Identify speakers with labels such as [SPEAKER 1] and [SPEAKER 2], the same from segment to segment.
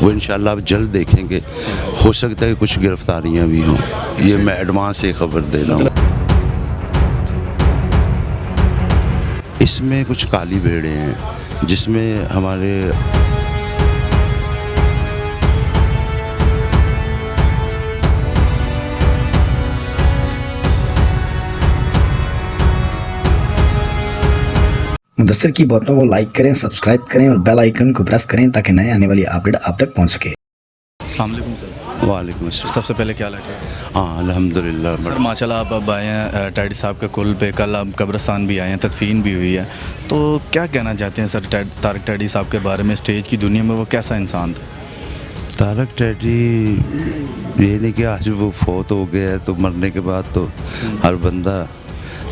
[SPEAKER 1] وہ انشاءاللہ آپ جلد دیکھیں گے. ہو سکتا ہے کہ کچھ گرفتاریاں بھی ہوں, یہ میں ایڈوانس سے خبر دے رہا ہوں. اس میں کچھ کالی بھیڑیں ہیں جس میں ہمارے
[SPEAKER 2] مدثر کی باتوں کو لائک کریں, سبسکرائب کریں اور بیل آئیکن کو پریس کریں تاکہ نئے آنے والی اپڈیٹ آپ تک پہنچ سکے.
[SPEAKER 3] السلام علیکم سر.
[SPEAKER 1] وعلیکم السلام.
[SPEAKER 3] سب سے پہلے کیا لگا؟
[SPEAKER 1] ہاں الحمدللہ.
[SPEAKER 3] سر ماشاء اللہ آپ اب آئے ہیں ٹیڈی صاحب کے کل پہ, کل آپ قبرستان بھی آئے ہیں, تدفین بھی ہوئی ہے, تو کیا کہنا چاہتے ہیں سر طارق ٹیڈی صاحب کے بارے میں؟ اسٹیج کی دنیا میں وہ کیسا انسان تھا؟
[SPEAKER 1] طارق ٹیڈی یہ نہیں کہ آج وہ فوت ہو گیا ہے تو مرنے کے بعد تو ہر بندہ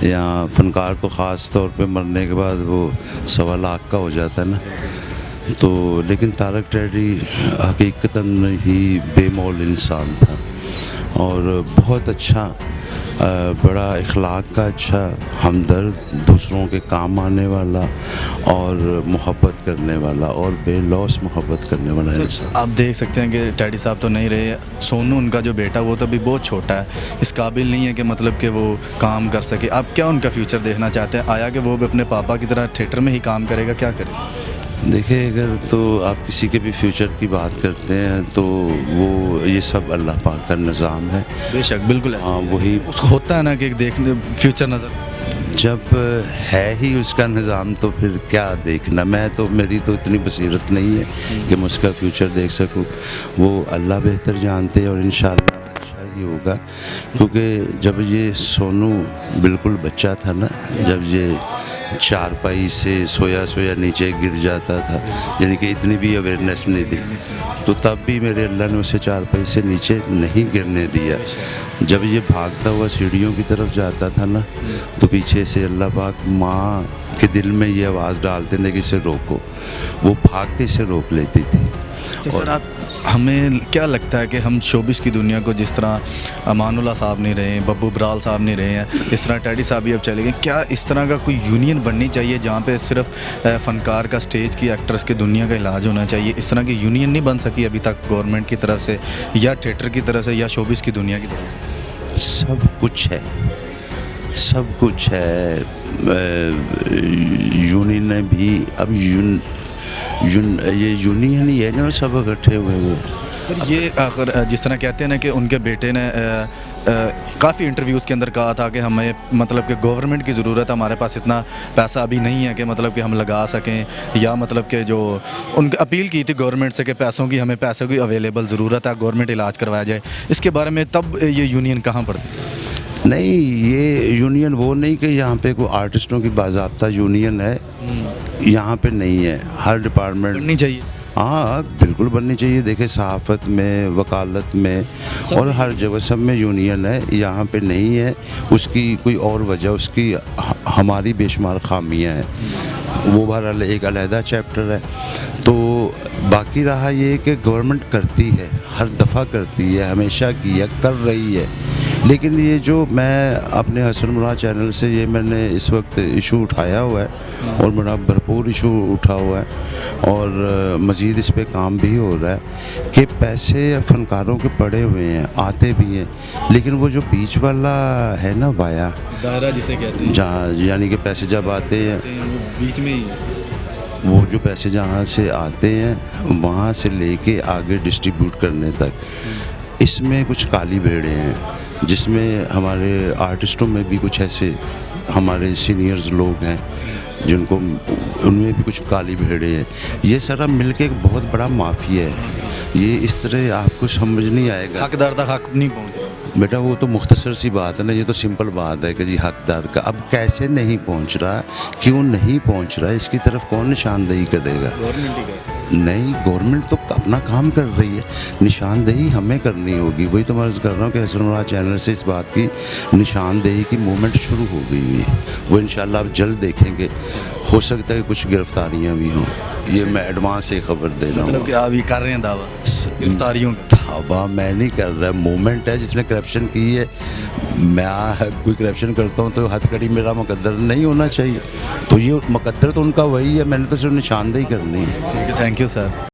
[SPEAKER 1] یا فنکار تو خاص طور پہ مرنے کے بعد وہ 1.25 لاکھ کا ہو جاتا ہے نا. تو لیکن طارق ٹیڈی حقیقتاً ہی بے مول انسان تھا اور بہت اچھا, بڑا اخلاق کا اچھا, ہمدرد, دوسروں کے کام آنے والا اور محبت کرنے والا اور بے لوث محبت کرنے والا انسان.
[SPEAKER 3] آپ دیکھ سکتے ہیں کہ ٹیڈی صاحب تو نہیں رہے, سونو ان کا جو بیٹا وہ تو ابھی بہت چھوٹا ہے, اس قابل نہیں ہے کہ مطلب کہ وہ کام کر سکے. آپ کیا ان کا فیوچر دیکھنا چاہتے ہیں؟ آیا کہ وہ بھی اپنے پاپا کی طرح تھیٹر میں ہی کام کرے گا, کیا کرے گا؟
[SPEAKER 1] دیکھیں اگر تو آپ کسی کے بھی فیوچر کی بات کرتے ہیں تو وہ یہ سب اللہ پاک کا نظام ہے.
[SPEAKER 3] بے شک, بالکل
[SPEAKER 1] ہاں وہی
[SPEAKER 3] ہوتا ہے نا کہ دیکھنے فیوچر نظر
[SPEAKER 1] جب ہے ہی اس کا نظام تو پھر کیا دیکھنا. میری تو اتنی بصیرت نہیں ہے کہ میں اس کا فیوچر دیکھ سکوں, وہ اللہ بہتر جانتے ہیں اور انشاءاللہ اچھا ہی ہوگا. کیونکہ جب یہ سونو بالکل بچہ تھا نا, جب یہ چارپائی سے سویا نیچے گر جاتا تھا, یعنی کہ اتنی بھی اویئرنیس نہیں دی, تو تب بھی میرے اللہ نے اسے چارپائی سے نیچے نہیں گرنے دیا. جب یہ بھاگتا ہوا سیڑھیوں کی طرف جاتا تھا نا تو پیچھے سے اللہ پاک ماں کے دل میں یہ آواز ڈالتے تھے کہ اسے روکو, وہ بھاگ کے اسے روک لیتی تھی.
[SPEAKER 3] سر آپ ہمیں کیا لگتا ہے کہ ہم شوبز کی دنیا کو جس طرح امان اللہ صاحب نہیں رہے ہیں, ببو برال صاحب نہیں رہے ہیں, اس طرح ٹیڈی صاحب بھی اب چلے گئے, کیا اس طرح کا کوئی یونین بننی چاہیے جہاں پہ صرف فنکار کا, اسٹیج کی, ایکٹرس کی دنیا کا علاج ہونا چاہیے؟ اس طرح کی یونین نہیں بن سکی ابھی تک گورنمنٹ کی طرف سے یا تھیٹر کی طرف سے یا شوبز کی دنیا کی طرف سے؟
[SPEAKER 1] سب کچھ ہے, سب کچھ ہے. یونین بھی اب یہ یونین ہی ہے جو سب اکٹھے ہوئے ہوئے.
[SPEAKER 3] سر یہ آخر جس طرح کہتے ہیں نا کہ ان کے بیٹے نے کافی انٹرویوز کے اندر کہا تھا کہ ہمیں مطلب کہ گورنمنٹ کی ضرورت ہے, ہمارے پاس اتنا پیسہ ابھی نہیں ہے کہ مطلب کہ ہم لگا سکیں, یا مطلب کہ جو ان کی اپیل کی تھی گورنمنٹ سے کہ ہمیں پیسوں کی اویلیبل ضرورت ہے, گورنمنٹ علاج کروایا جائے. اس کے بارے میں تب یہ یونین کہاں پر تھی؟
[SPEAKER 1] نہیں, یہ یونین وہ نہیں کہ یہاں پہ کوئی آرٹسٹوں کی باضابطہ یونین ہے, یہاں پہ نہیں ہے. ہر ڈپارٹمنٹ
[SPEAKER 3] بننی چاہیے.
[SPEAKER 1] ہاں بالکل بننی چاہیے. دیکھیں صحافت میں, وکالت میں اور ہر جگہ سب میں یونین ہے, یہاں پہ نہیں ہے. اس کی کوئی اور وجہ, اس کی ہماری بے شمار خامیاں ہیں, وہ بہرحال ایک علیحدہ چیپٹر ہے. تو باقی رہا یہ کہ گورنمنٹ کرتی ہے, ہر دفعہ کرتی ہے, ہمیشہ کی ہے, کر رہی ہے. لیکن یہ جو میں اپنے حسن مراد چینل سے یہ میں نے اس وقت ایشو اٹھایا ہوا ہے اور بڑا بھرپور ایشو اٹھا ہوا ہے اور مزید اس پہ کام بھی ہو رہا ہے کہ پیسے فنکاروں کے پڑے ہوئے ہیں, آتے بھی ہیں, لیکن وہ جو بیچ والا ہے نا وایا
[SPEAKER 3] دائرہ جسے کہتے ہیں,
[SPEAKER 1] جہاں یعنی کہ پیسے جب آتے ہیں
[SPEAKER 3] بیچ میں ہی,
[SPEAKER 1] وہ جو پیسے جہاں سے آتے ہیں وہاں سے لے کے آگے ڈسٹریبیوٹ کرنے تک, اس میں کچھ کالی بھیڑیں ہیں جس میں ہمارے آرٹسٹوں میں بھی کچھ ایسے ہمارے سینئرز لوگ ہیں جن کو ان میں بھی کچھ کالی بھیڑیں ہیں. یہ سارا مل کے ایک بہت بڑا مافیا ہے. یہ اس طرح آپ کو سمجھ نہیں آئے گا.
[SPEAKER 3] حقدار تک حق نہیں پہنچ رہا
[SPEAKER 1] بیٹا, وہ تو مختصر سی بات ہے نا, یہ تو سمپل بات ہے کہ جی حقدار کا. اب کیسے نہیں پہنچ رہا, کیوں نہیں پہنچ رہا, اس کی طرف کون نشاندہی کرے گا؟
[SPEAKER 3] گورنمنٹ ہی کر.
[SPEAKER 1] نہیں, گورنمنٹ تو اپنا کام کر رہی ہے, نشاندہی ہمیں کرنی ہوگی. وہی تو میں عرض کر رہا ہوں کہ حسن مراد چینل سے اس بات کی نشاندہی کی موومنٹ شروع ہو گئی ہے, وہ انشاءاللہ آپ جلد دیکھیں گے. ہو سکتا ہے کہ کچھ گرفتاریاں بھی ہوں, یہ میں ایڈوانس سے خبر دے رہا ہوں.
[SPEAKER 3] مطلب کہ آپ یہ کر رہے ہیں دعویٰ گرفتاریوں؟
[SPEAKER 1] دعویٰ میں نہیں کر رہا, موومنٹ ہے جس نے کرپشن کی ہے. میں کوئی کرپشن کرتا ہوں تو ہتھ کڑی میرا مقدر نہیں ہونا چاہیے, تو یہ مقدر تو ان کا وہی ہے, میں نے تو صرف نشاندہی کرنی ہے.
[SPEAKER 3] ٹھیک ہے, تھینک یو سر.